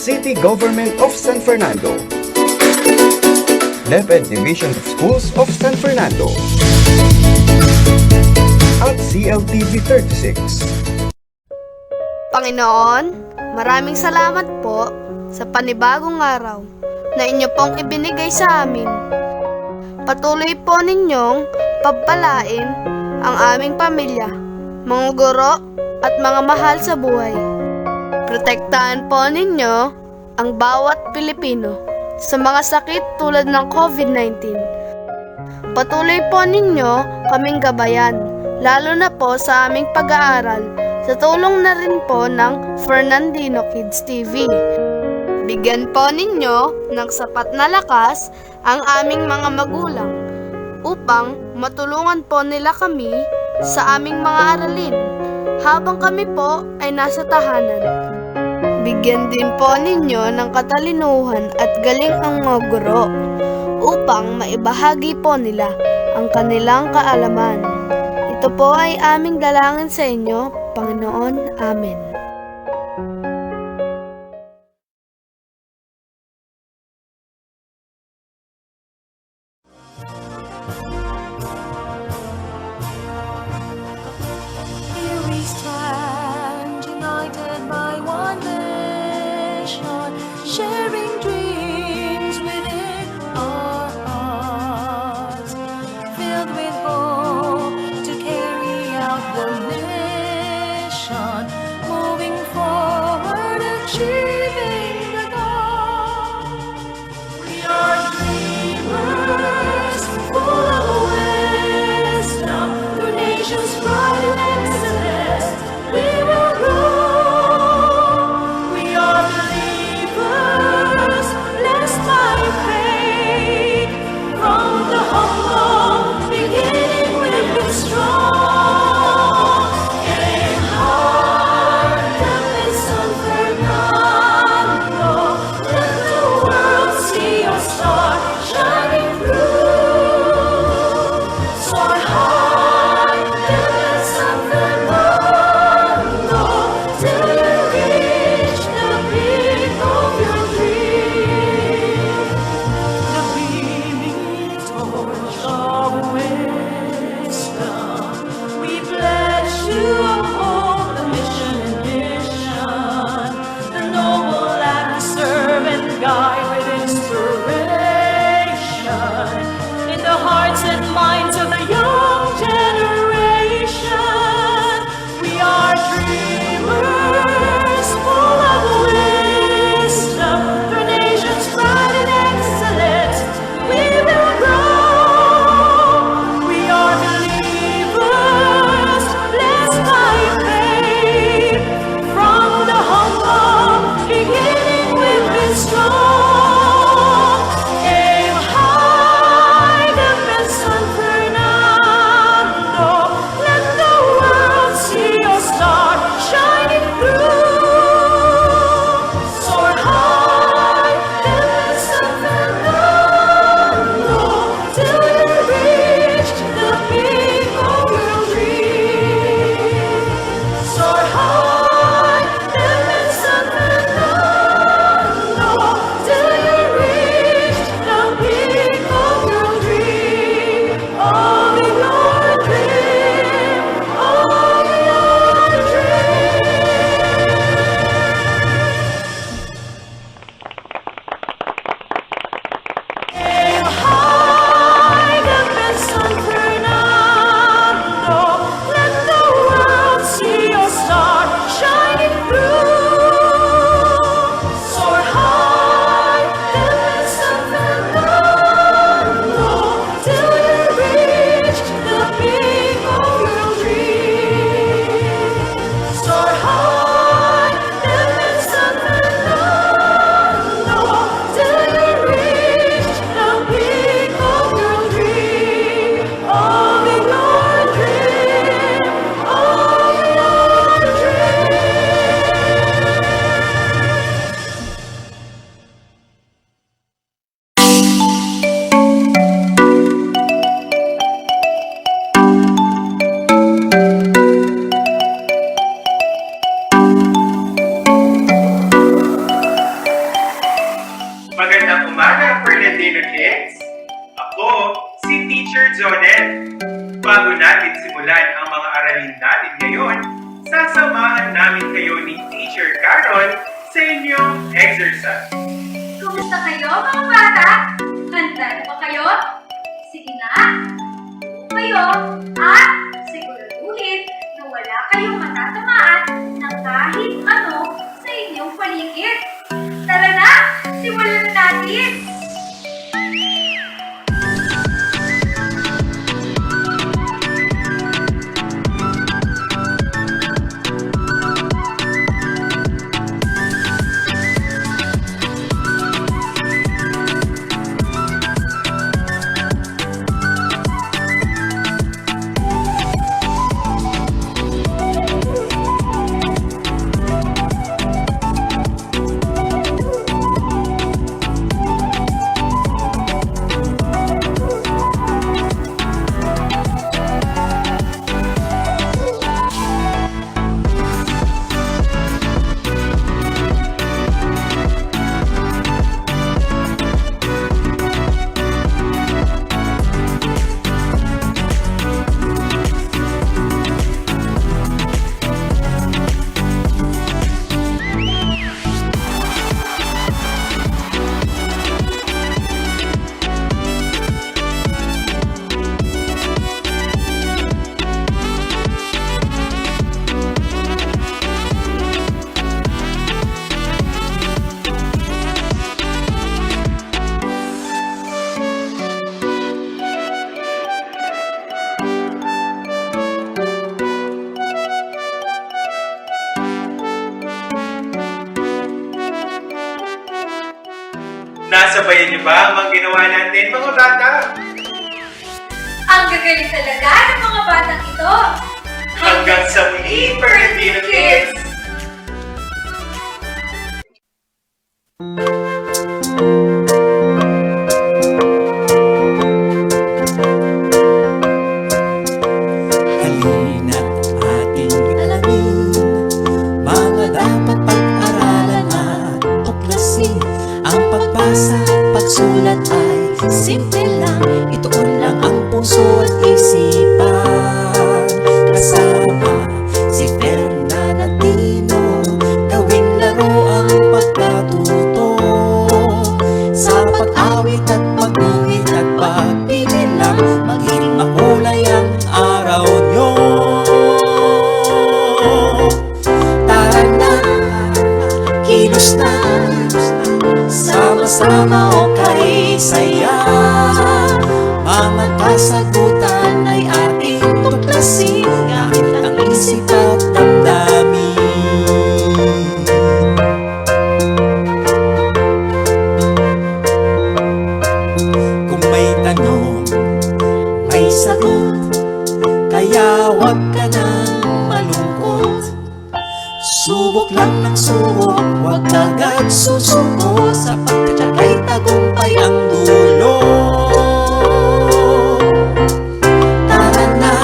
City Government of San Fernando, DepEd Division of Schools of San Fernando, at CLTV 36. Panginoon, maraming salamat po sa panibagong araw na inyo pong ibinigay sa amin. Patuloy po ninyong pagpalain ang aming pamilya, mga guro at mga mahal sa buhay. Protektahan po ninyo ang bawat Pilipino sa mga sakit tulad ng COVID-19. Patuloy po ninyo kaming gabayan, lalo na po sa aming pag-aaral, sa tulong na rin po ng Fernandino Kids TV. Bigyan po ninyo ng sapat na lakas ang aming mga magulang upang matulungan po nila kami sa aming mga aralin habang kami po ay nasa tahanan. Bigyan din po ninyo ng katalinuhan at galing ang mga guro upang maibahagi po nila ang kanilang kaalaman. Ito po ay aming dalangin sa inyo, Panginoon. Amen. Here we stand, united by one mission, sharing dreams within our hearts, filled with hope to carry out the mission, moving forward, achieving the goal. We are dreamers, full of wisdom, through nations bright and celeste, we will grow. We are believers, blessed by faith, from the humble beginning we've been strong. In heart, love is San Fernando. sasamahan namin kayo ni Teacher Carol sa inyong exercise. Kumusta kayo mga bata? Handa na ba kayo? Sige na! Buo kayo at siguraduhin na wala kayong matatamaan ng kahit ano sa inyong paligid. Tara na! Simulan na natin! Nasabayan niyo ba ang mga ginawa natin, mga bata? Ang gagaling talaga ng mga batang ito! Hanggang sa muli, Fernandino Kids! Halina't ating alamin mga dapat pag-aralan at tuklasin. Ang pagbasa, pagsulat ay simple lang. Ituon lang ang puso at isipan. Kasama si Fernandino, gawing laro ang pagkatuto. Sa pag-awit at pag-uwit at pagbibilang, maging makulay ang araw nyo. Tara na, kilos na, sama-sama o kay saya. Mga kasagutan ay ating tuklasin, gamit ang isip at damdamin. Kung may tanong, may sagot, kaya huwag ka nang malungkot. Subok lang ng subok, huwag agad susuko, sapagkat siya kay tagumpay ang dulo. Tara na,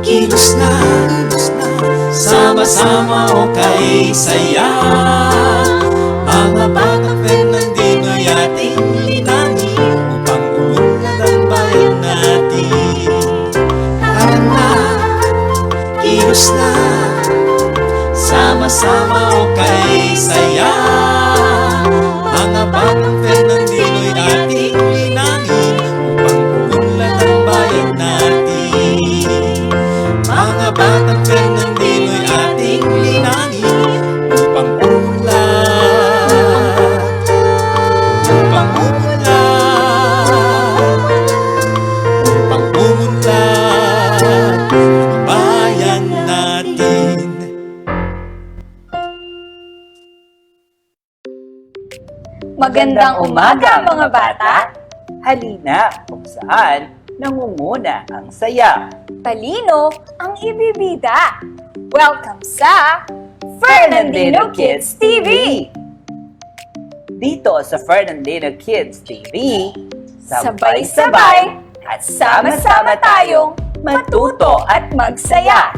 kilos na, sama-sama o kay saya. Mga batang Fernandino'y ating linangin, upang umunlad ang bayan natin. Tara na, kilos na, sama-sama o kay saya. Mga batang Fernandino'y ating linangin, upang umunlad ang bayan natin. Mga batang Fernandino'y ating linangin, upang umunlad, upang umunlad, upang umunlad ang bayan natin. Magandang umaga mga bata! Halina kung saan nangunguna ang saya. Talino ang ibibida. Welcome sa Fernandino Kids TV! Dito sa Fernandino Kids TV, sabay-sabay at sama-sama tayong matuto at magsaya.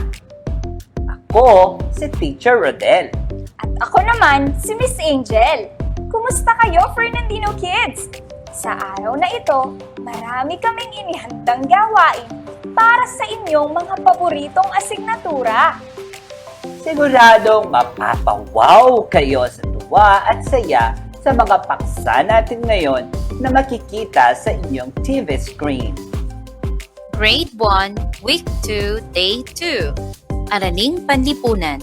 Ako si Teacher Rodel. At ako naman si Miss Angel. Kumusta kayo, Fernandino Kids? Sa araw na ito, marami kaming inihandang gawain para sa inyong mga paboritong asignatura. Siguradong mapapawaw kayo sa tuwa at saya sa mga paksa natin ngayon na makikita sa inyong TV screen. Grade 1, Week 2, Day 2. Araling Panlipunan.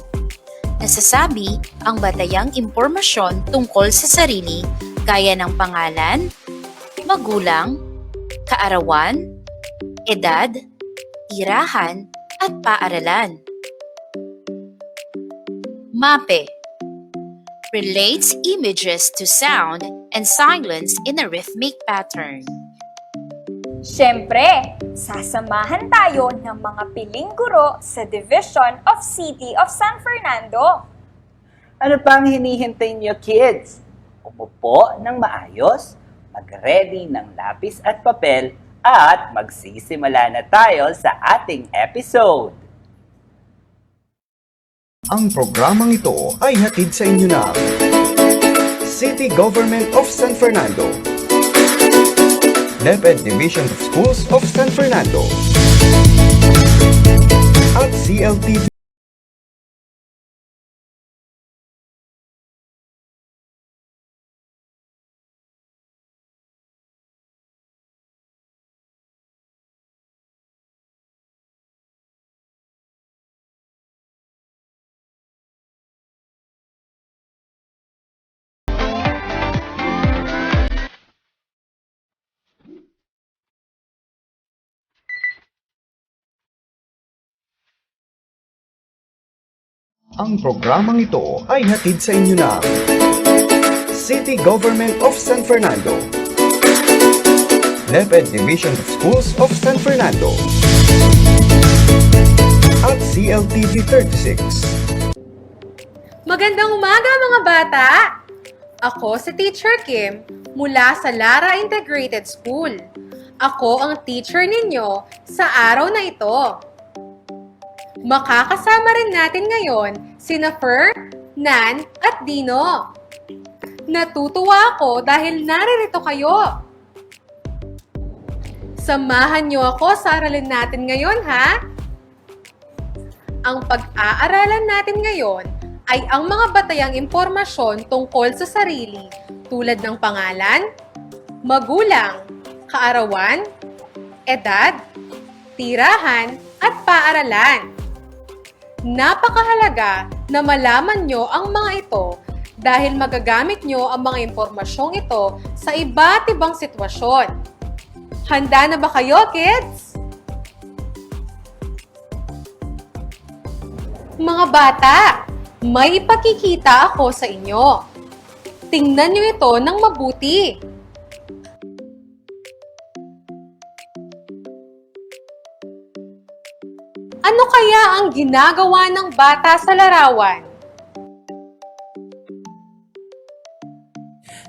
Nasasabi ang batayang impormasyon tungkol sa sarili gaya ng pangalan, magulang, kaarawan, edad, tirahan, at paaralan. MAPE relates images to sound and silence in a rhythmic pattern. Siyempre, sasamahan tayo ng mga piling guro sa Division of City of San Fernando. Ano pang hinihintay niyo, kids? Umupo ng maayos, mag-ready ng lapis at papel, at magsisimula na tayo sa ating episode. Ang programang ito ay hatid sa inyo ng City Government of San Fernando, DepEd Division of Schools of San Fernando, at CLTV. Ang programang ito ay hatid sa inyo ng City Government of San Fernando, DepEd Division of Schools of San Fernando, at CLTV 36. Magandang umaga mga bata! Ako si Teacher Kim mula sa Lara Integrated School. Ako ang teacher ninyo sa araw na ito. Makakasama rin natin ngayon sina Fer, Nan, at Dino. Natutuwa ako dahil naririto kayo. Samahan niyo ako sa aralin natin ngayon, ha? Ang pag-aaralan natin ngayon ay ang mga batayang impormasyon tungkol sa sarili tulad ng pangalan, magulang, kaarawan, edad, tirahan, at paaralan. Napakahalaga na malaman nyo ang mga ito dahil magagamit nyo ang mga impormasyong ito sa iba't ibang sitwasyon. Handa na ba kayo, kids? Mga bata, may ipakikita ako sa inyo. Tingnan nyo ito ng mabuti. Ano kaya ang ginagawa ng bata sa larawan?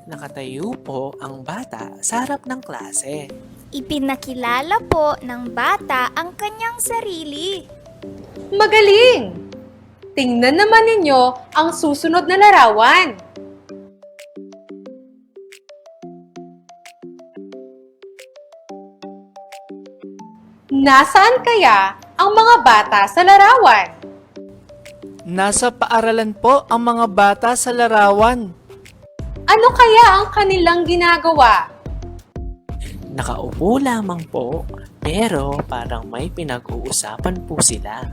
Nakatayo po ang bata sa harap ng klase. Ipinakilala po ng bata ang kanyang sarili. Magaling! Tingnan naman ninyo ang susunod na larawan. Nasaan kaya ang mga bata sa larawan? Nasa paaralan po ang mga bata sa larawan. Ano kaya ang kanilang ginagawa? Nakaupo lamang po, pero parang may pinag-uusapan po sila.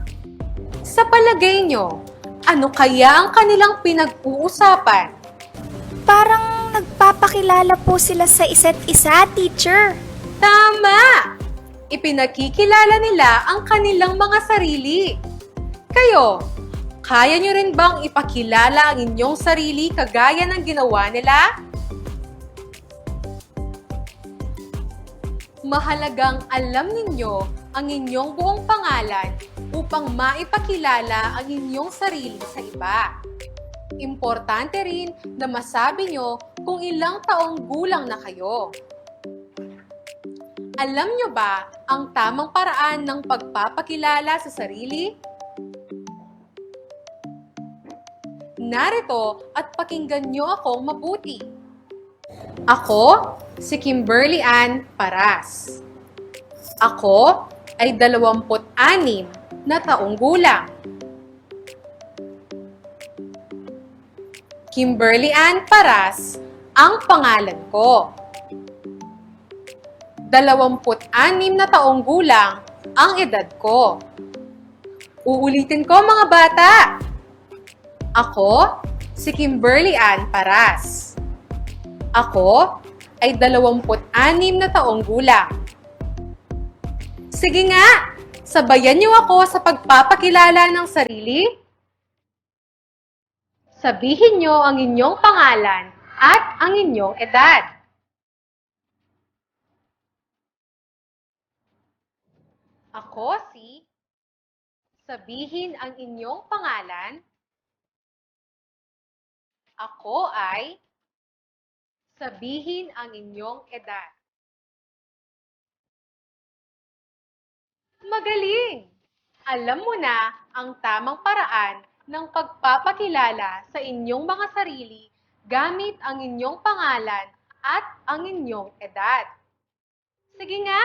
Sa palagay nyo, ano kaya ang kanilang pinag-uusapan? Parang nagpapakilala po sila sa isa't isa, teacher. Tama! Ipinakikilala nila ang kanilang mga sarili. Kayo, kaya nyo rin bang ipakilala ang inyong sarili kagaya ng ginawa nila? Mahalagang alam ninyo ang inyong buong pangalan upang maipakilala ang inyong sarili sa iba. Importante rin na masabi nyo kung ilang taong gulang na kayo. Alam nyo ba ang tamang paraan ng pagpapakilala sa sarili? Narito at pakinggan nyo akong mabuti. Ako, si Kimberly Ann Paras. Ako ay 26 na taong gulang. Kimberly Ann Paras ang pangalan ko. 26 na taong gulang ang edad ko. Uulitin ko mga bata. Ako, si Kimberly Ann Paras. Ako ay 26 na taong gulang. Sige nga, sabayan niyo ako sa pagpapakilala ng sarili. Sabihin niyo ang inyong pangalan at ang inyong edad. Ako si... Sabihin ang inyong pangalan. Ako ay... Sabihin ang inyong edad. Magaling! Alam mo na ang tamang paraan ng pagpapakilala sa inyong mga sarili gamit ang inyong pangalan at ang inyong edad. Sige nga,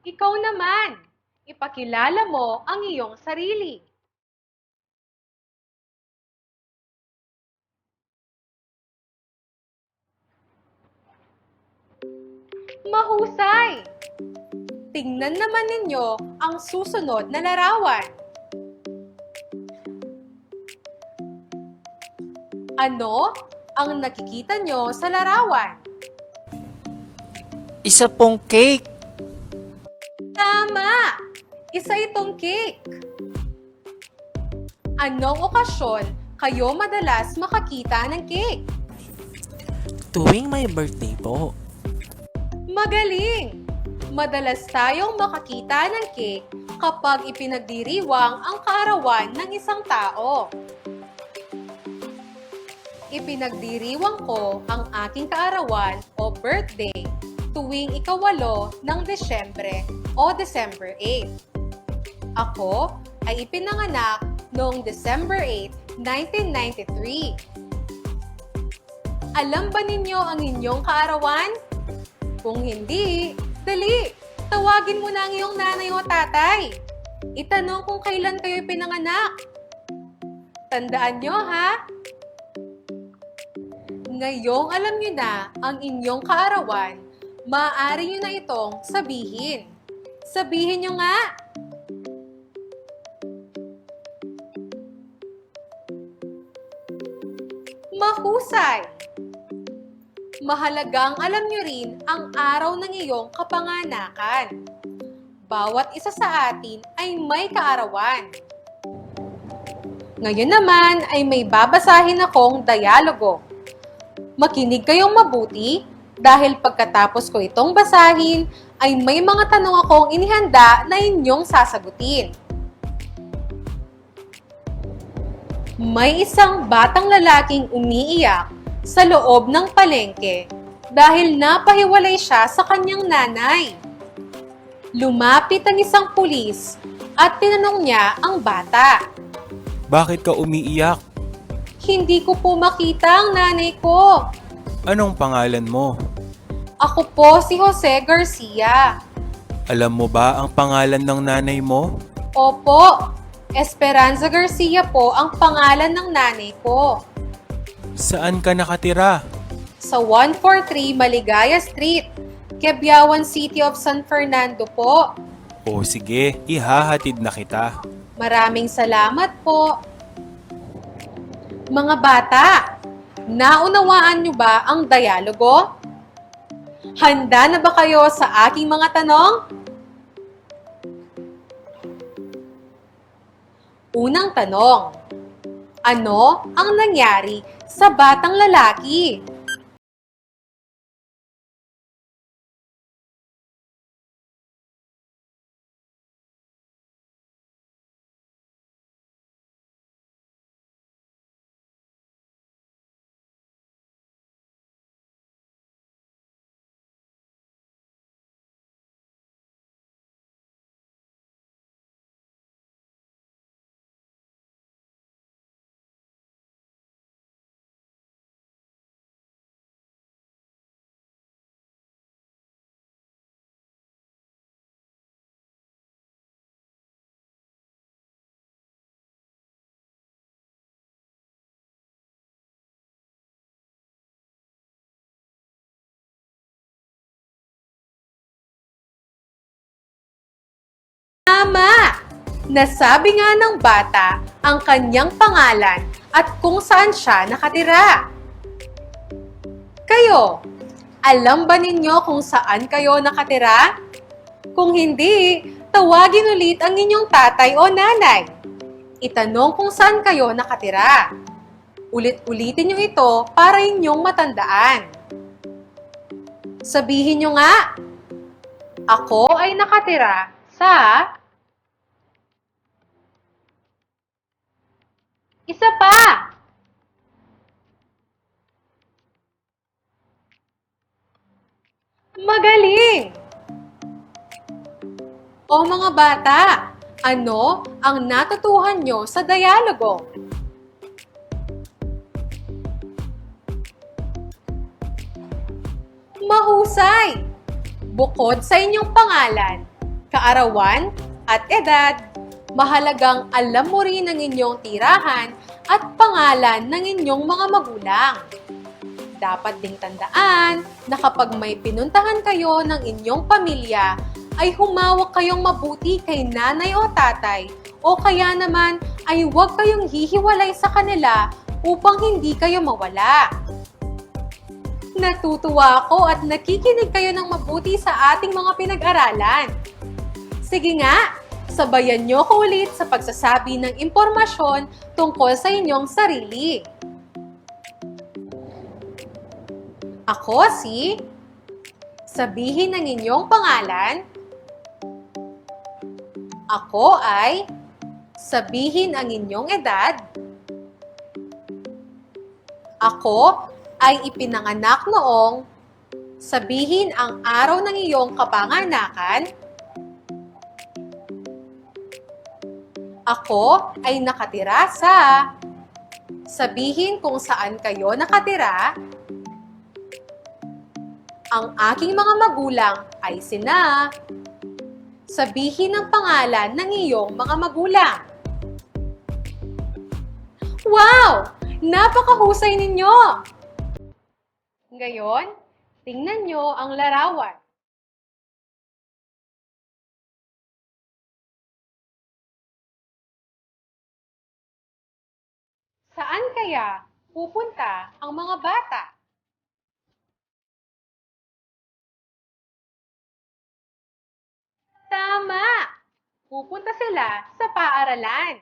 ikaw naman. Ipakilala mo ang iyong sarili. Mahusay! Tingnan naman ninyo ang susunod na larawan. Ano ang nakikita nyo sa larawan? Isa pong cake. Tama! Isa itong cake. Anong okasyon kayo madalas makakita ng cake? Tuwing may birthday po. Magaling! Madalas tayong makakita ng cake kapag ipinagdiriwang ang kaarawan ng isang tao. Ipinagdiriwang ko ang aking kaarawan o birthday tuwing ika-8 ng Desyembre o December 8. Ako ay ipinanganak noong December 8, 1993. Alam ba ninyo ang inyong kaarawan? Kung hindi, dali, tawagin mo na ang iyong nanay o tatay. Itanong kung kailan kayo pinanganak. Tandaan nyo ha? Ngayong alam nyo na ang inyong kaarawan, maaari nyo na itong sabihin. Sabihin nyo nga! Mahusay! Mahalagang alam nyo rin ang araw ng iyong kapanganakan. Bawat isa sa atin ay may kaarawan. Ngayon naman ay may babasahin akong dialogo. Makinig kayong mabuti dahil pagkatapos ko itong basahin ay may mga tanong akong inihanda na inyong sasagutin. May isang batang lalaking umiiyak sa loob ng palengke dahil napahiwalay siya sa kanyang nanay. Lumapit ang isang pulis at tinanong niya ang bata. Bakit ka umiiyak? Hindi ko po makita ang nanay ko. Anong pangalan mo? Ako po si Jose Garcia. Alam mo ba ang pangalan ng nanay mo? Opo, Esperanza Garcia po ang pangalan ng nanay ko. Saan ka nakatira? Sa 143 Maligaya Street, Quebiawan City of San Fernando po. O sige, ihahatid na kita. Maraming salamat po. Mga bata, naunawaan niyo ba ang dialogo? Handa na ba kayo sa aking mga tanong? Unang tanong, ano ang nangyari sa batang lalaki? Tama! Nasabi nga ng bata ang kanyang pangalan at kung saan siya nakatira. Kayo, alam ba ninyo kung saan kayo nakatira? Kung hindi, tawagin ulit ang inyong tatay o nanay. Itanong kung saan kayo nakatira. Ulit-ulitin nyo ito para inyong matandaan. Sabihin nyo nga, ako ay nakatira sa... Isa pa! Magaling! O mga bata, ano ang natutuhan nyo sa dialogo? Mahusay! Bukod sa inyong pangalan, kaarawan at edad, mahalagang alam mo rin ang inyong tirahan at pangalan ng inyong mga magulang. Dapat ding tandaan na kapag may pinuntahan kayo ng inyong pamilya, ay humawak kayong mabuti kay nanay o tatay o kaya naman ay huwag kayong hihiwalay sa kanila upang hindi kayo mawala. Natutuwa ako at nakikinig kayo ng mabuti sa ating mga pinag-aralan. Sige nga, sabayan niyo ko ulit sa pagsasabi ng impormasyon tungkol sa inyong sarili. Ako si... Sabihin ang inyong pangalan. Ako ay... Sabihin ang inyong edad. Ako ay ipinanganak noong... Sabihin ang araw ng iyong kapanganakan. Ako ay nakatira sa... Sabihin kung saan kayo nakatira. Ang aking mga magulang ay sina. Sabihin ang pangalan ng iyong mga magulang. Wow! Napakahusay ninyo! Ngayon, tingnan nyo ang larawan. Saan kaya pupunta ang mga bata? Tama! Pupunta sila sa paaralan.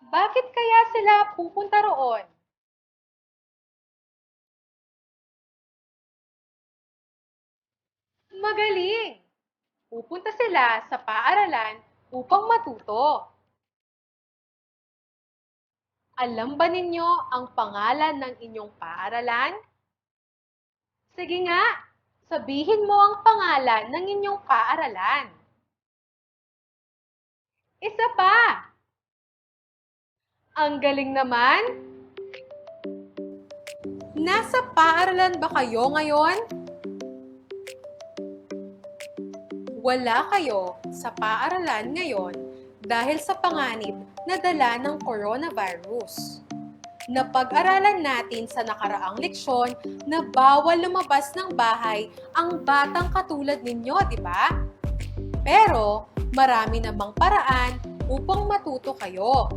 Bakit kaya sila pupunta roon? Magaling! Pupunta sila sa paaralan upang matuto. Alam ba ninyo ang pangalan ng inyong paaralan? Sige nga, sabihin mo ang pangalan ng inyong paaralan. Isa pa! Ang galing naman! Nasa paaralan ba kayo ngayon? Wala kayo sa paaralan ngayon dahil sa panganib na dala ng coronavirus. Napag-aralan natin sa nakaraang leksyon na bawal lumabas ng bahay ang batang katulad ninyo, di ba? Pero marami namang paraan upang matuto kayo.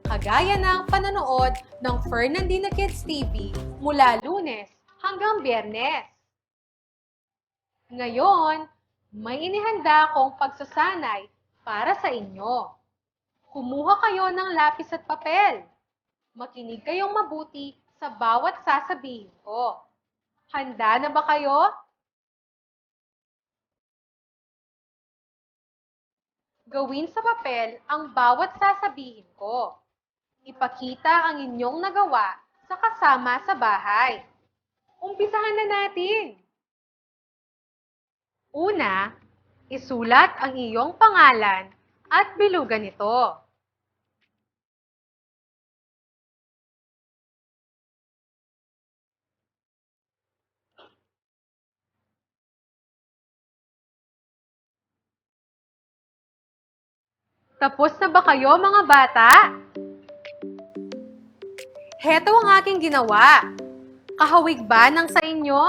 Kagaya ng panonood ng Fernandina Kids TV mula Lunes hanggang Biyernes. Ngayon, may inihanda akong pagsasanay para sa inyo. Kumuha kayo ng lapis at papel. Makinig kayong mabuti sa bawat sasabihin ko. Handa na ba kayo? Gawin sa papel ang bawat sasabihin ko. Ipakita ang inyong nagawa sa kasama sa bahay. Umpisahan na natin. Una, isulat ang iyong pangalan at bilugan ito. Tapos na ba kayo, mga bata? Heto ang aking ginawa. Kahawig ba ng sa inyo?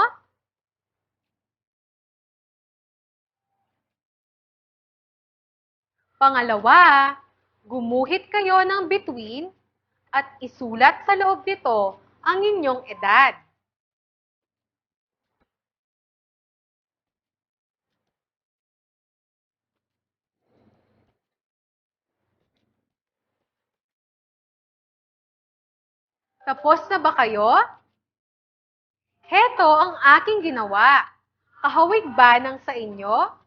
Pangalawa, gumuhit kayo ng bituin at isulat sa loob nito ang inyong edad. Tapos na ba kayo? Heto ang aking ginawa. Kahawig ba ng sa inyo?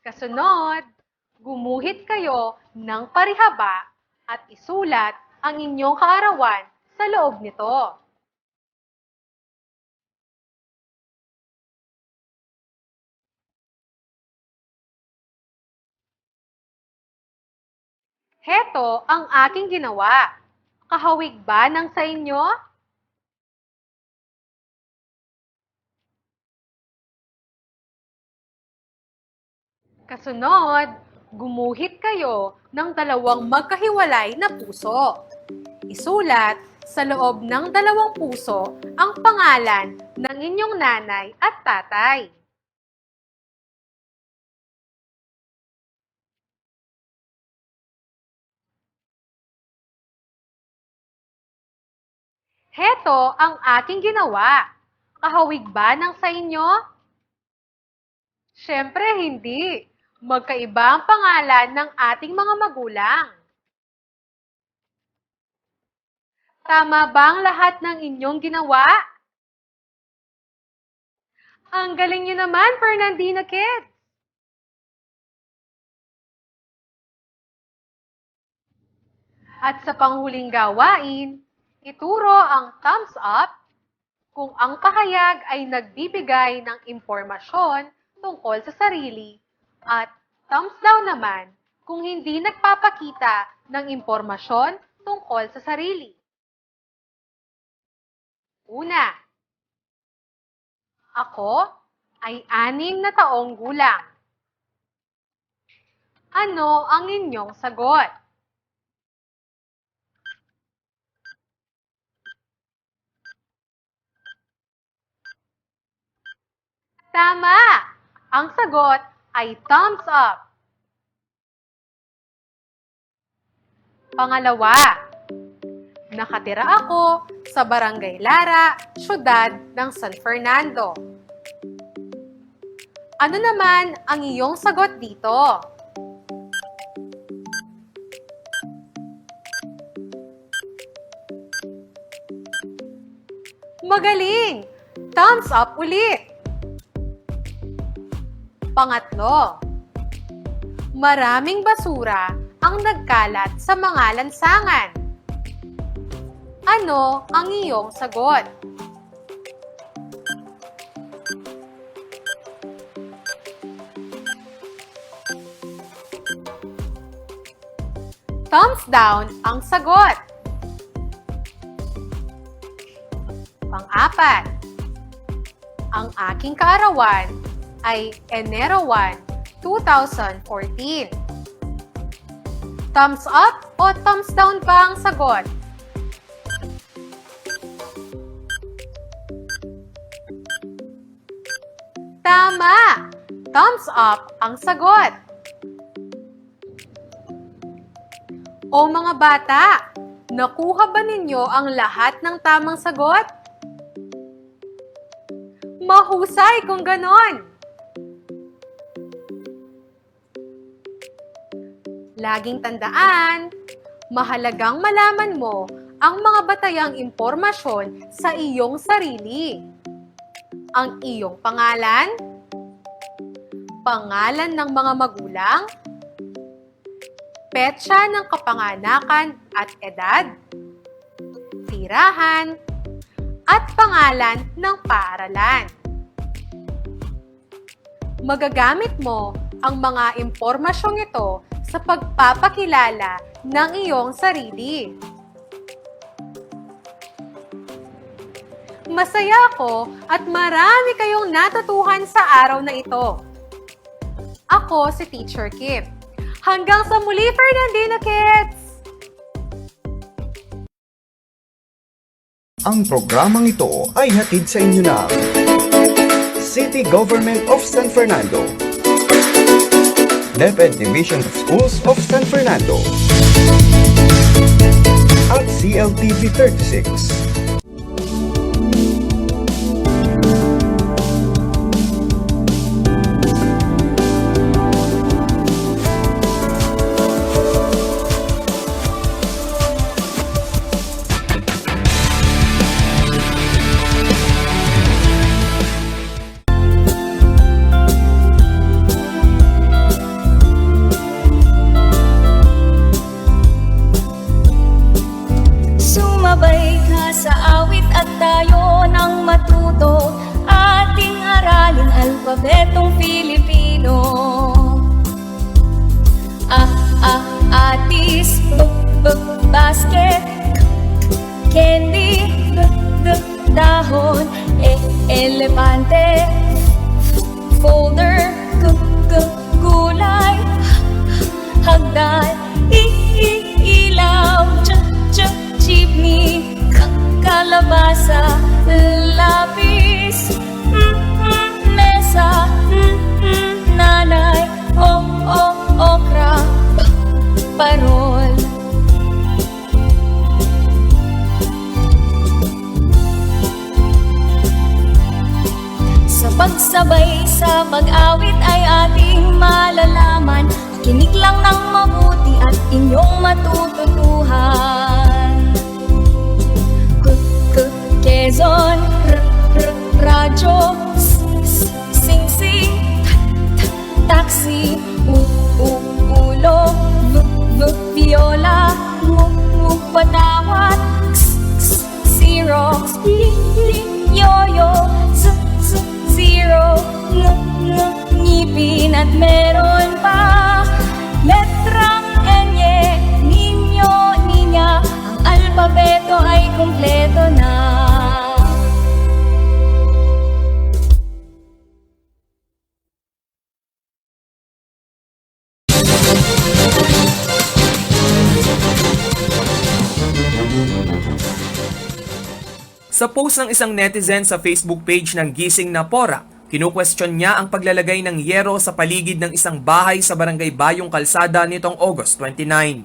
Kasunod, gumuhit kayo ng parihaba at isulat ang inyong kaarawan sa loob nito. Heto ang aking ginawa. Kahawig ba ng sa inyo? Kasunod, gumuhit kayo ng dalawang magkahiwalay na puso. Isulat sa loob ng dalawang puso ang pangalan ng inyong nanay at tatay. Heto ang aking ginawa. Kahawig ba ng sa inyo? Siyempre hindi. Magkaiba ang pangalan ng ating mga magulang. Tama ba ang lahat ng inyong ginawa? Ang galing niyo naman, Fernandina Kids! At sa panghuling gawain, ituro ang thumbs up kung ang pahayag ay nagbibigay ng impormasyon tungkol sa sarili at thumbs down naman kung hindi nagpapakita ng impormasyon tungkol sa sarili. Una, ako ay 6 na taong gulang. Ano ang inyong sagot? Tama! Ang sagot ay thumbs up. Pangalawa, nakatira ako sa Barangay Lara, siyudad ng San Fernando. Ano naman ang iyong sagot dito? Magaling! Thumbs up ulit! Pangatlo, maraming basura ang nagkalat sa mga lansangan. Ano ang iyong sagot? Thumbs down ang sagot. Pang-apat, ang aking kaarawan ay Enero 1, 2014. Thumbs up o thumbs down ba ang sagot? Tama! Thumbs up ang sagot. O mga bata, nakuha ba ninyo ang lahat ng tamang sagot? Mahusay kung ganon! Laging tandaan, mahalagang malaman mo ang mga batayang impormasyon sa iyong sarili. Ang iyong pangalan, pangalan ng mga magulang, petsa ng kapanganakan at edad, tirahan, at pangalan ng paaralan. Magagamit mo ang mga impormasyong ito sa pagpapakilala ng iyong sarili. Masaya ako at marami kayong natutuhan sa araw na ito. Ako si Teacher Kim. Hanggang sa muli, Fernandina Kids! Ang programang ito ay hatid sa inyo ng City Government of San Fernando, DepEd Division of Schools of San Fernando, at CLTV 36. Sumabay ka sa awit at tayo nang matuto ating aralin alpabetong Filipino. Atis, basket, candy, dahon, elepante, folder, gulay, hagdan, ilaw, jeepney, kalabasa, lapis, mesa, nanay, okra, parol. Sa pagsabay sa pag-awit ay ating malalaman, kinig lang ng mabuti at inyong matututuhan. Quezon, radyo, sing-sing, taxi, ulo, viola, patawat, Xerox, yoyo, zero, ngipin at meron pa letrang enye, ninyo, ninya, ang alpabeto ay kumpleto na. Sa post ng isang netizen sa Facebook page ng Gising na Pora, kinu-question niya ang paglalagay ng yero sa paligid ng isang bahay sa Barangay Bayong Kalsada nitong August 29.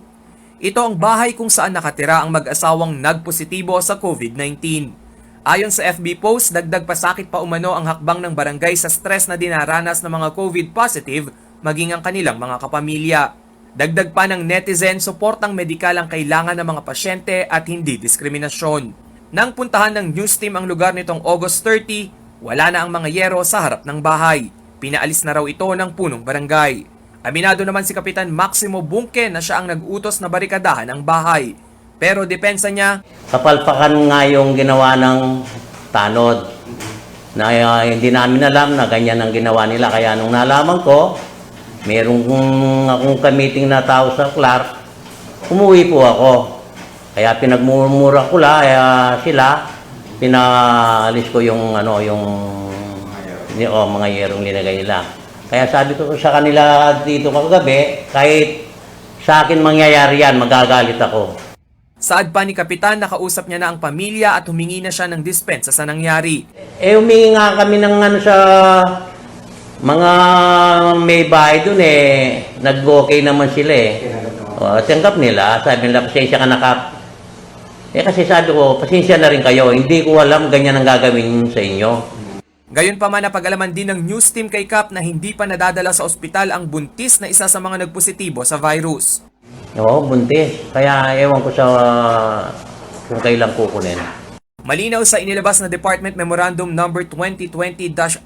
Ito ang bahay kung saan nakatira ang mag-asawang nagpositibo sa COVID-19. Ayon sa FB post, dagdag pasakit pa umano ang hakbang ng barangay sa stress na dinaranas ng mga COVID positive maging ang kanilang mga kapamilya. Dagdag pa ng netizen, suportang medikal ang kailangan ng mga pasyente at hindi diskriminasyon. Nang puntahan ng news team ang lugar nitong August 30, wala na ang mga yero sa harap ng bahay. Pinaalis na raw ito ng punong barangay. Aminado naman si Kapitan Maximo Bunke na siya ang nag-utos na barikadahan ang bahay. Pero depensa niya, kapalpakan nga yung ginawa ng tanod na hindi namin alam na ganyan ang ginawa nila. Kaya nung nalaman ko, merong akong kamiting na tao sa Clark, umuwi po ako. Kaya pinagmumura ko sila, pinaalis ko yung mga yerong linagay nila. Kaya sabi ko sa kanila dito kagabi, kahit sa akin mangyayari yan, magagalit ako. Saad pa ni Kapitan, nakausap niya na ang pamilya at humingi na siya ng dispensa sa nangyari. Humingi nga kami ng sa mga may bahay dun nag-okay naman sila tanggap nila, sabi nila, pasensya ka na Kap. Kasi sabi ko, pasensya na rin kayo, hindi ko alam ganyan ang gagawin sa inyo. Gayon pa man, napag-alaman din ng news team kay Kap na hindi pa nadadala sa ospital ang buntis na isa sa mga nagpositibo sa virus. Oo, buntis. Kaya ewan ko sa kung kailan kukunin. Malinaw sa inilabas na Department Memorandum No. 2020-0142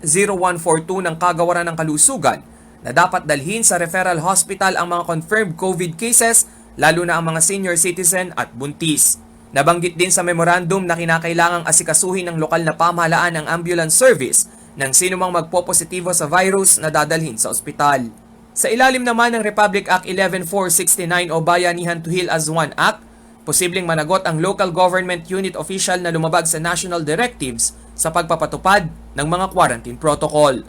ng Kagawaran ng Kalusugan na dapat dalhin sa referral hospital ang mga confirmed COVID cases, lalo na ang mga senior citizen at buntis. Nabanggit din sa memorandum na kinakailangang asikasuhin ng lokal na pamahalaan ang ambulance service ng sinumang magpopositibo sa virus na dadalhin sa ospital. Sa ilalim naman ng Republic Act 11469 o Bayanihan to Heal as One Act, posibleng managot ang local government unit official na lumabag sa national directives sa pagpapatupad ng mga quarantine protocol.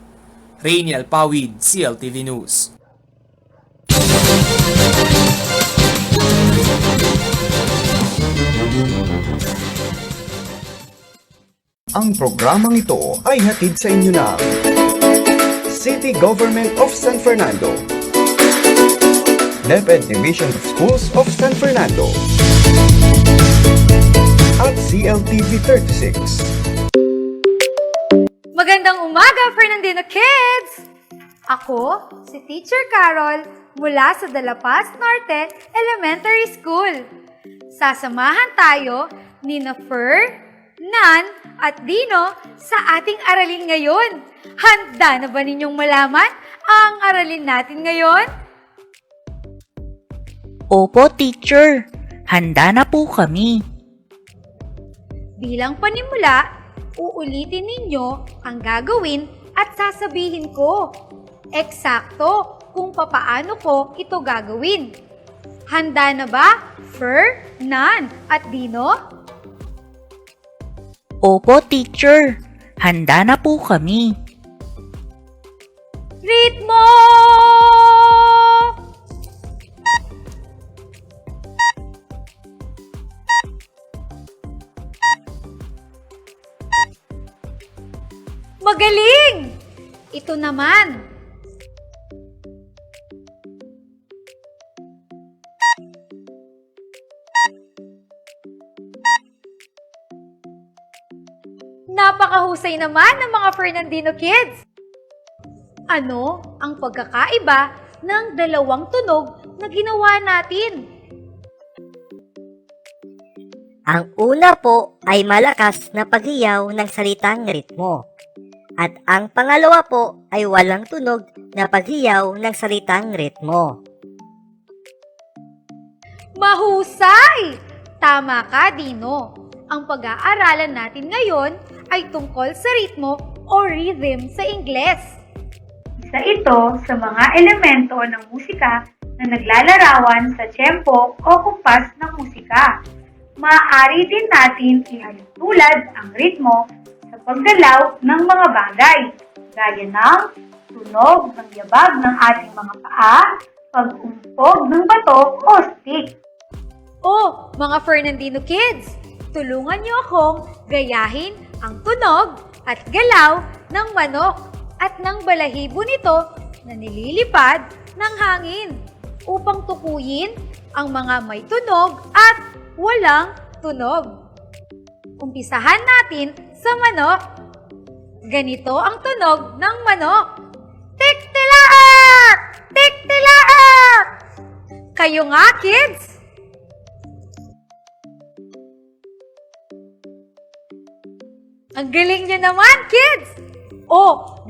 Rainiel Pawid, CLTV News. Ang programang ito ay hatid sa inyo ng City Government of San Fernando, DepEd Division of Schools of San Fernando, at CLTV 36. Magandang umaga, Fernandino Kids! Ako, si Teacher Carol mula sa De La Paz Norte Elementary School. Sasamahan tayo ni Fer, Nan, at Dino sa ating aralin ngayon. Handa na ba ninyong malaman ang aralin natin ngayon? Opo, teacher. Handa na po kami. Bilang panimula, uulitin ninyo ang gagawin at sasabihin ko. Eksakto kung papaano ko ito gagawin. Handa na ba, Fer, Nan, at Dino? Opo, teacher. Handa na po kami. Ritmo! Magaling! Ito naman. Napakahusay naman ng mga Fernandino Kids. Ano ang pagkakaiba ng dalawang tunog na ginawa natin? Ang una po ay malakas na paghiyaw ng salitang ritmo. At ang pangalawa po ay walang tunog na paghiyaw ng salitang ritmo. Mahusay! Tama ka, Dino. Ang pag-aaralan natin ngayon ay tungkol sa ritmo o rhythm sa Ingles. Isa ito sa mga elemento ng musika na naglalarawan sa tempo o kumpas ng musika. Maaari din natin ihalintulad ang ritmo sa paggalaw ng mga bagay, gaya ng tunog ng yabag ng ating mga paa, pag-umpog ng bato o stick. Oh, mga Fernandino Kids, tulungan niyo akong gayahin ang tunog at galaw ng manok at ng balahibo nito na nililipad ng hangin upang tukuyin ang mga may tunog at walang tunog. Umpisahan natin sa manok. Ganito ang tunog ng manok. Tik-tilaak! Tik-tilaak! Kayo nga, kids! Ang galing niyo naman, kids! O,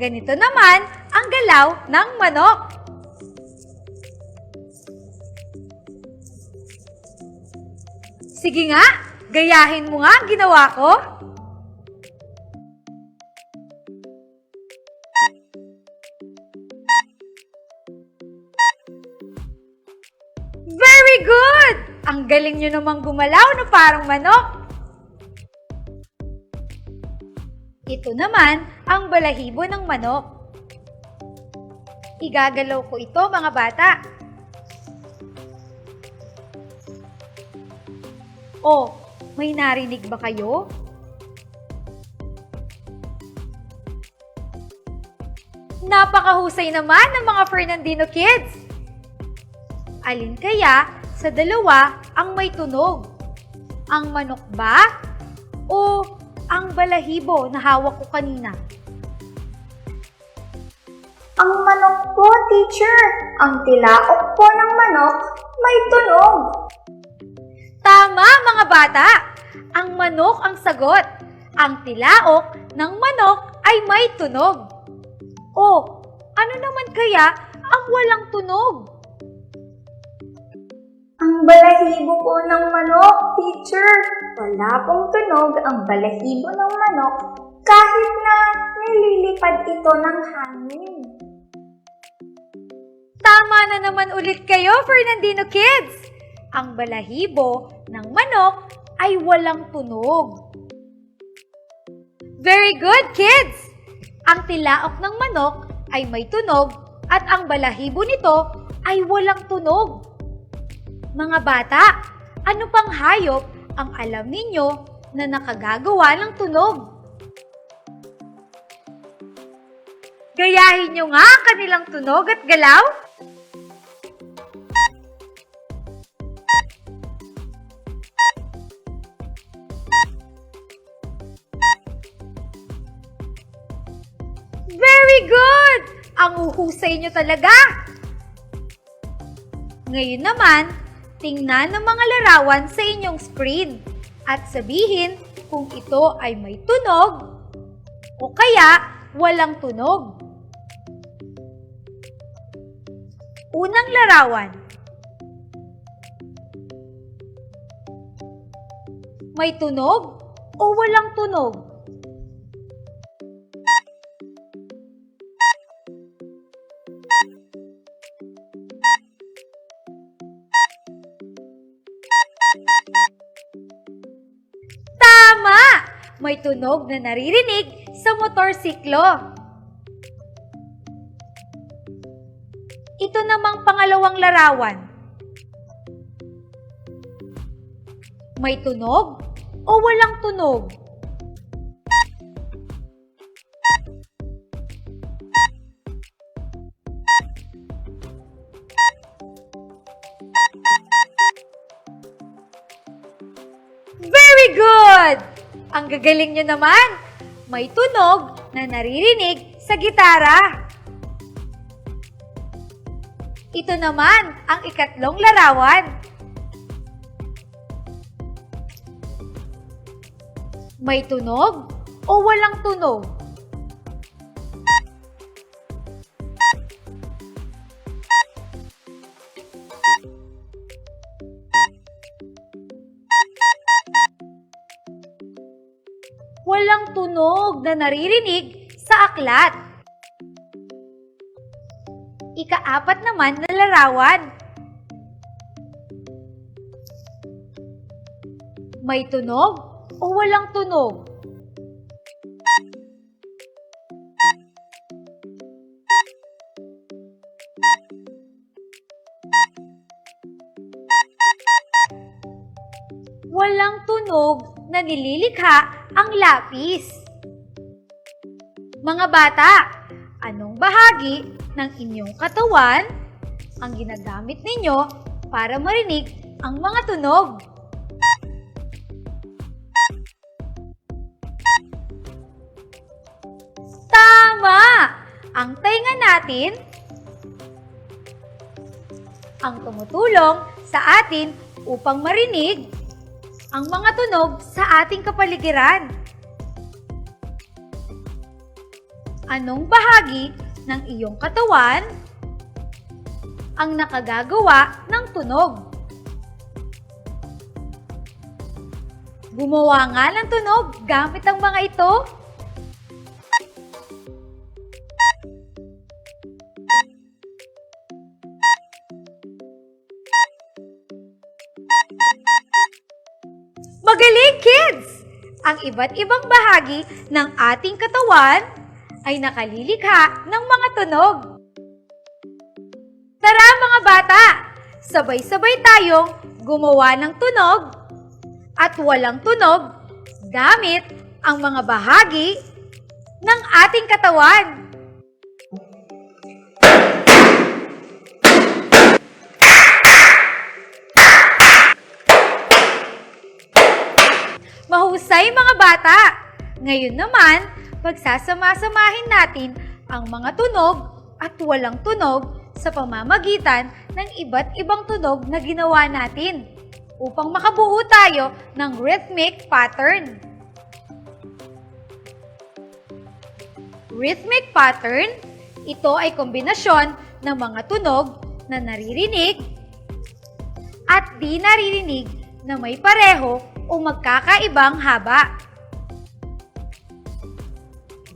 ganito naman ang galaw ng manok. Sige nga, gayahin mo nga ang ginawa ko. Very good! Ang galing niyo namang gumalaw na parang manok. Ito naman ang balahibo ng manok. Igagalaw ko ito, mga bata. Oh, may narinig ba kayo? Napakahusay naman ng mga Fernandino Kids. Alin kaya sa dalawa ang may tunog? Ang manok ba? O ang balahibo na hawak ko kanina? Ang manok po, teacher. Ang tilaok po ng manok may tunog. Tama, mga bata! Ang manok ang sagot. Ang tilaok ng manok ay may tunog. O, ano naman kaya ang walang tunog? Ang balahibo po ng manok, teacher. Wala pong tunog ang balahibo ng manok kahit na nililipad ito ng hangin. Tama na naman ulit kayo, Fernandino Kids! Ang balahibo ng manok ay walang tunog. Very good, kids! Ang tilaok ng manok ay may tunog at ang balahibo nito ay walang tunog. Mga bata, ano pang hayop ang alam ninyo na nakagagawa ng tunog? Gayahin nyo nga ang kanilang tunog at galaw. Very good! Ang uhusay nyo talaga! Ngayon naman, tingnan ang mga larawan sa inyong screen at sabihin kung ito ay may tunog o kaya walang tunog. Unang larawan. May tunog o walang tunog? Tama! May tunog na naririnig sa motorsiklo. Ito namang pangalawang larawan. May tunog o walang tunog? Very good! Ang gagaling nyo naman! May tunog na naririnig sa gitara. Ito naman ang ikatlong larawan. May tunog o walang tunog? Walang tunog na naririnig sa aklat. Ika-apat naman na larawan. May tunog o walang tunog? Walang tunog na nililikha ang lapis. Mga bata, anong bahagi ng inyong katawan ang ginagamit ninyo para marinig ang mga tunog? Tama! Ang tainga natin ang tumutulong sa atin upang marinig ang mga tunog sa ating kapaligiran. Anong bahagi ng iyong katawan ang nakagagawa ng tunog? Gumawa nga ng tunog gamit ang mga ito. Magaling, kids! Ang iba't ibang bahagi ng ating katawan ay nakalilikha ng mga tunog. Tara mga bata, sabay-sabay tayong gumawa ng tunog at walang tunog gamit ang mga bahagi ng ating katawan. Mahusay mga bata! Ngayon naman, pagsasama-samahin natin ang mga tunog at walang tunog sa pamamagitan ng iba't ibang tunog na ginawa natin upang makabuo tayo ng rhythmic pattern. Rhythmic pattern, ito ay kombinasyon ng mga tunog na naririnig at di naririnig na may pareho o magkakaibang haba.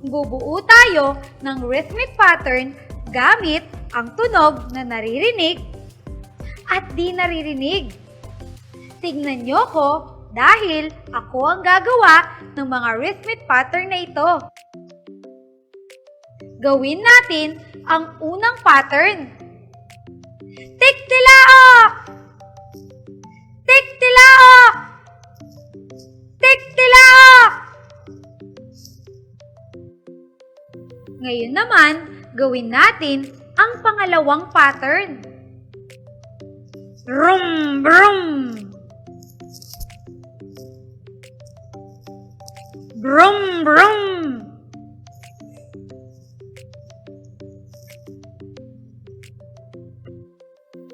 Bubuo tayo ng rhythmic pattern gamit ang tunog na naririnig at di naririnig. Tignan nyo ko dahil ako ang gagawa ng mga rhythmic pattern na ito. Gawin natin ang unang pattern. Tik-tilao! Tik-tilao! Tik-tilao! Ngayon naman, gawin natin ang pangalawang pattern. Brum, brum. Brum, brum.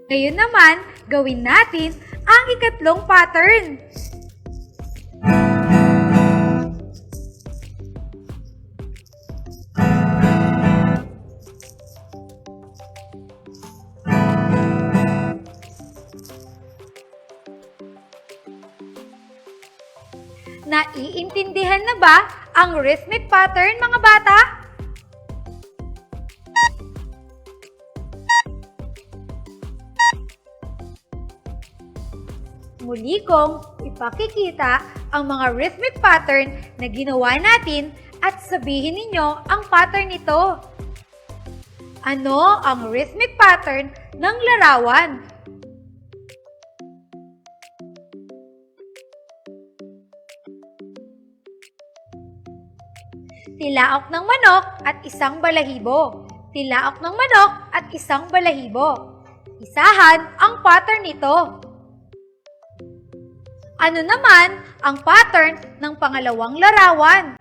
Ngayon naman, gawin natin ang ikatlong pattern. Naiintindihan na ba ang rhythmic pattern, mga bata? Muli kong ipakikita ang mga rhythmic pattern na ginawa natin at sabihin ninyo ang pattern nito. Ano ang rhythmic pattern ng larawan? Tilaok ng manok at isang balahibo. Tilaok ng manok at isang balahibo. Isahan ang pattern nito. Ano naman ang pattern ng pangalawang larawan?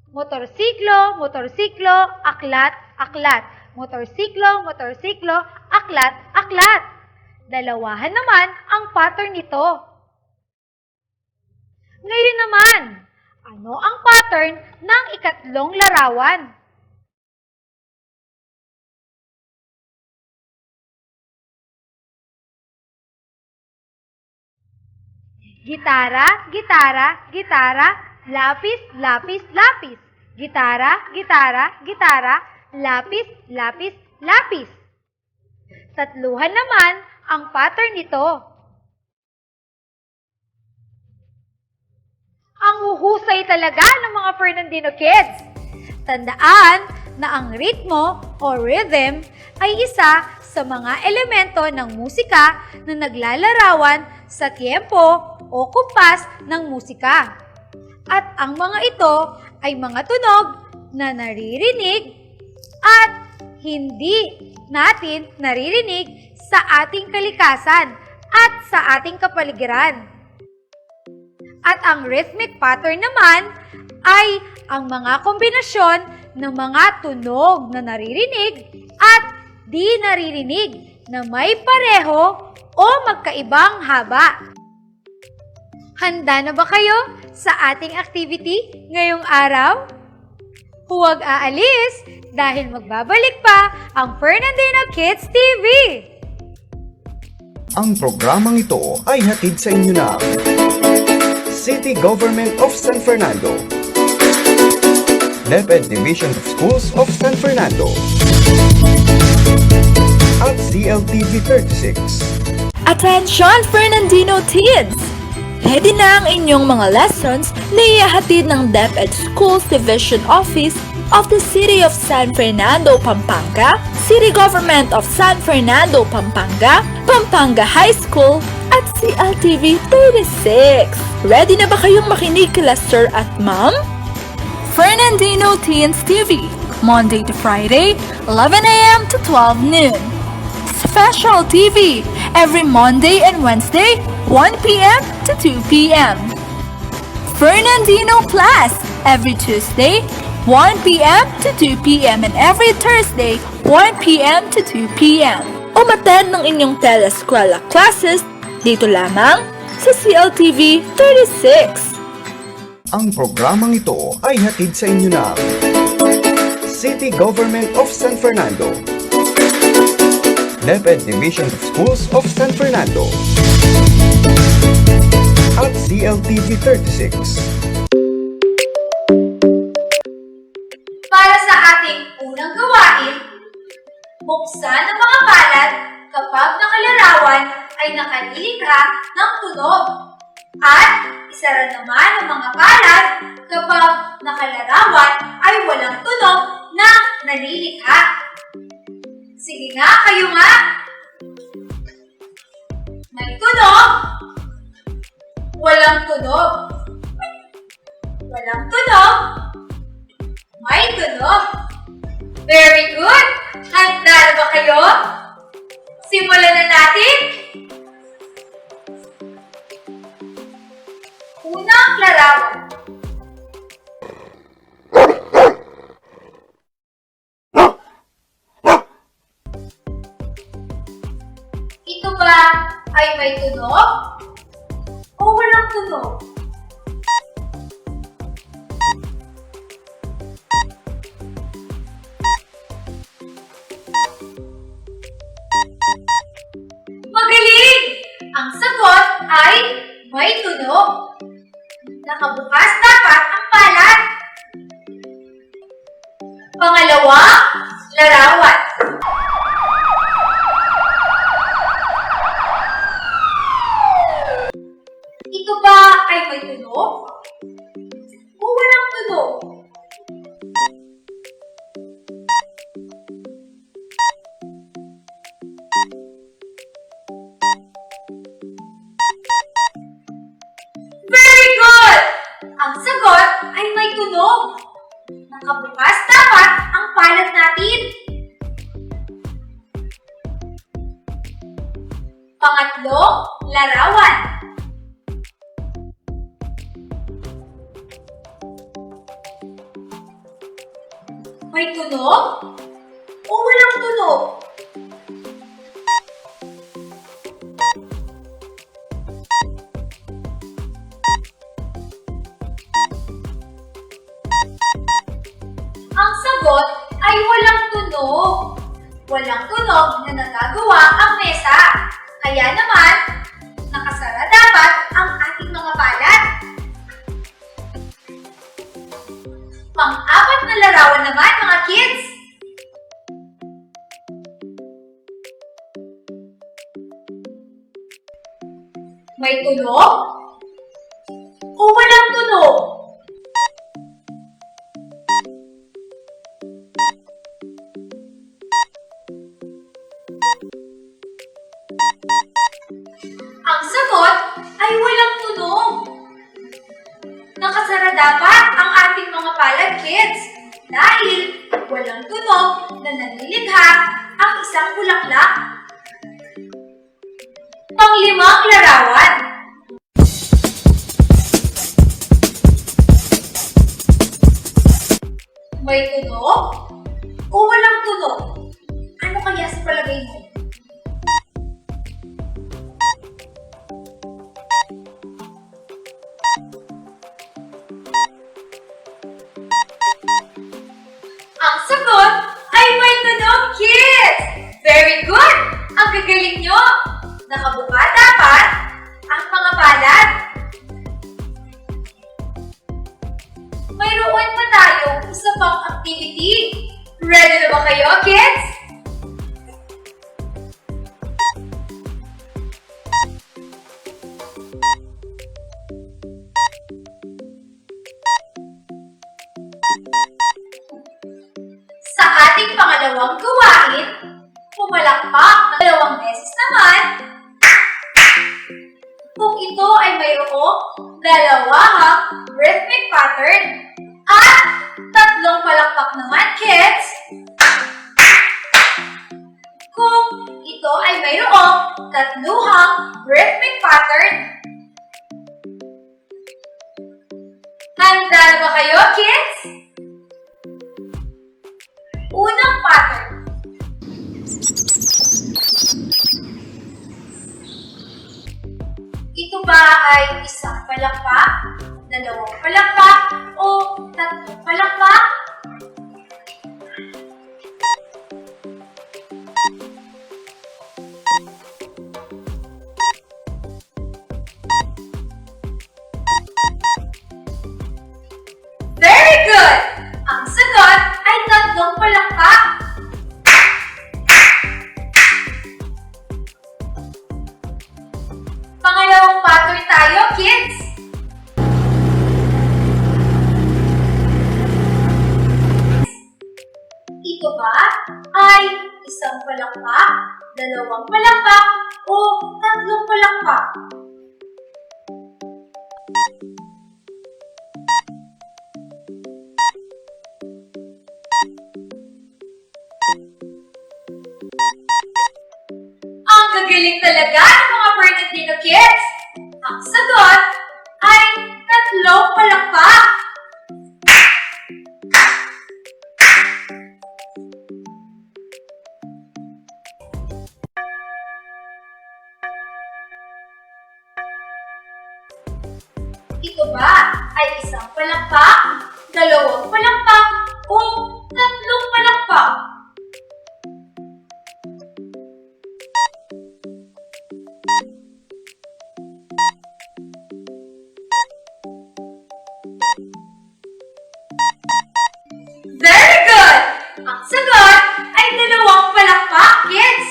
Motorsiklo, motorsiklo, aklat, aklat. Motorsiklo, motorsiklo, aklat, aklat. Dalawahan naman ang pattern nito. Ngayon naman, ano ang pattern ng ikatlong larawan? Gitara, gitara, gitara, lapis, lapis, lapis. Gitara, gitara, gitara, lapis, lapis, lapis. Tatluhan naman ang pattern nito. Ang huhusay talaga ng mga Fernandino kids. Tandaan na ang ritmo o rhythm ay isa sa mga elemento ng musika na naglalarawan sa tiempo o kumpas ng musika. At ang mga ito ay mga tunog na naririnig at hindi natin naririnig sa ating kalikasan at sa ating kapaligiran. At ang rhythmic pattern naman ay ang mga kombinasyon ng mga tunog na naririnig at di naririnig na may pareho o magkaibang haba. Handa na ba kayo sa ating activity ngayong araw? Huwag aalis dahil magbabalik pa ang Fernandino Kids TV! Ang programang ito ay hatid sa inyo ng City Government of San Fernando, DepEd Division of Schools of San Fernando, at CLTV 36. Attention Fernandino Teens! Ready na ang inyong mga lessons na ihahatid ng DepEd Schools Division Office of the City of San Fernando, Pampanga, City Government of San Fernando, Pampanga, Pampanga High School, at CLTV 36. Ready na ba kayong makinig kila Sir at Ma'am? Fernandino Teens TV, Monday to Friday, 11 a.m. to 12 noon. Special TV, every Monday and Wednesday, 1 p.m. to 2 p.m. Fernandino Plus, every Tuesday, 1 p.m. to 2 p.m. and every Thursday, 1 p.m. to 2 p.m. Umattend ng inyong teleskwela classes dito lamang sa CLTV 36. Ang programang ito ay hatid sa inyo ng City Government of San Fernando, DepEd Division of Schools of San Fernando, at CLTV 36. Para sa ating unang gawain, buksan ang mga palad kapag nakalarawan ay nakalilikha ng tunog. At isara naman ang mga palad kapag nakalarawan ay walang tunog na nalilikha. Sige nga, kayo nga! May tunog, Very good! Handa na ba kayo? Simulan na natin! Unang larawan. Ito ba ay may tunog? O walang tunog? Magaling! Ang sagot ay may tunog. Nakabukas dapat ang palad. Pangalawang larawan. Ito ba ay may tunog? O walang tunog? Very good! Ang sagot ay may tunog. Nakabukas dapat ang palad natin. Pangatlong larawan. May tunog? O walang tunog? Ang sagot ay walang tunog. Walang tunog na nagagawa ang mesa. Kaya naman, nakasara dapat ang ating mga palad. Pang-apat na larawan naman, mga kids. May tunog? O walang tunog? Ang sagot ay walang tunog. Nakasara dapat ang ating mga palad, kids, dahil walang tunog na nalilikha ang isang bulaklak. Panglimang larawan. May tunog o walang tunog? Ano kaya sa palagay mo? Ang sagot ay may tunog, kids! Very good! Ang gagaling nyo! Nakabuka dapat ang mga palad. Mayroon pa tayong isa pang activity. Ready na ba kayo, kids? Sa ating pangalawang gawain, pumalakpak ng 2 beses naman. Kung ito ay mayroong dalawang rhythmic pattern at 3 palakpak naman, kids. Kung ito ay mayroong 3 rhythmic pattern. Handa na ba kayo, kids? Unang pattern. Ito ba ay isang palakpak, 2 palakpak, o 3 palakpak? Very good! Ang sagot ay 3 palakpak. Pangalawang pattern tayo, kids. Ito ba ay isang palakpak, 2 palakpak, o 3 palakpak? Napakagaling talaga ng mga Fernandino kids! Ang sagot ay 3 palakpak! Ito ba ay 1 palakpak, 2 palakpak, o 3 palakpak? Very good! Ang sagot ay 2 palakpak, kids!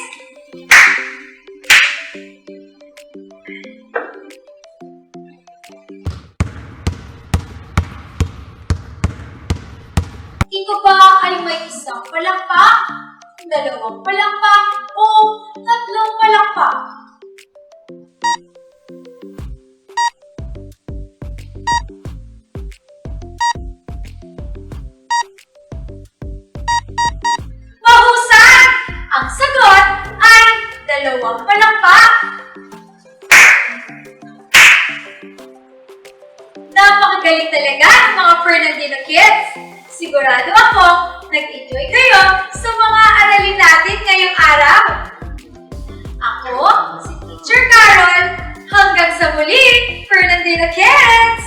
Ito ba ay may 1 palakpak, 2 palakpak, o 3 palakpak? Mahusay! Ang sagot ay 2 palakpak. Napakagaling talaga ng mga Fernandino kids! Sigurado ako, nag-enjoy kayo sa mga aralin natin ngayong araw. Ako, si Teacher Carol. Hanggang sa muli, Fernandino kids!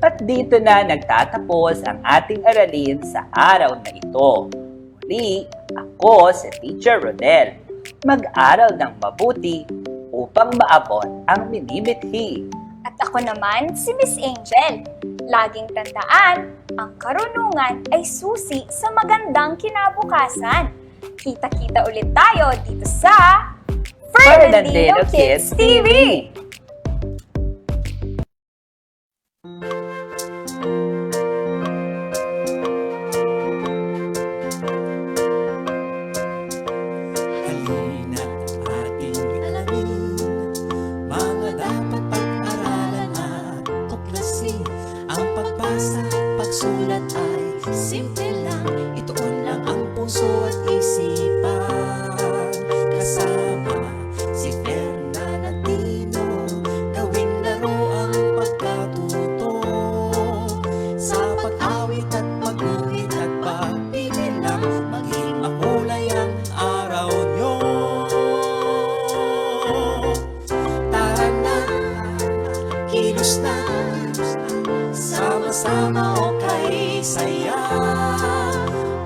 At dito na nagtatapos ang ating aralin sa araw na ito. Muli, ako si Teacher Rodel. Mag-aral ng mabuti upang maabot ang minimithi. At ako naman si Miss Angel. Laging tandaan, ang karunungan ay susi sa magandang kinabukasan. Kita-kita ulit tayo dito sa Fernandino Kids TV! Halina't ating alamin mga dapat pag-aralan at tuklasin. Ang pagbasa, pagsulat ay simple lang. Ituon lang ang puso at isipan. Kasama si Fernandino, gawing laro ang pagkatuto. Sa pag-awit at pag-uwit at pagbibilang, maging makulay ang araw nyo. Tara na, kilos na, sama-sama o kay saya.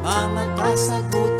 Mga kasagot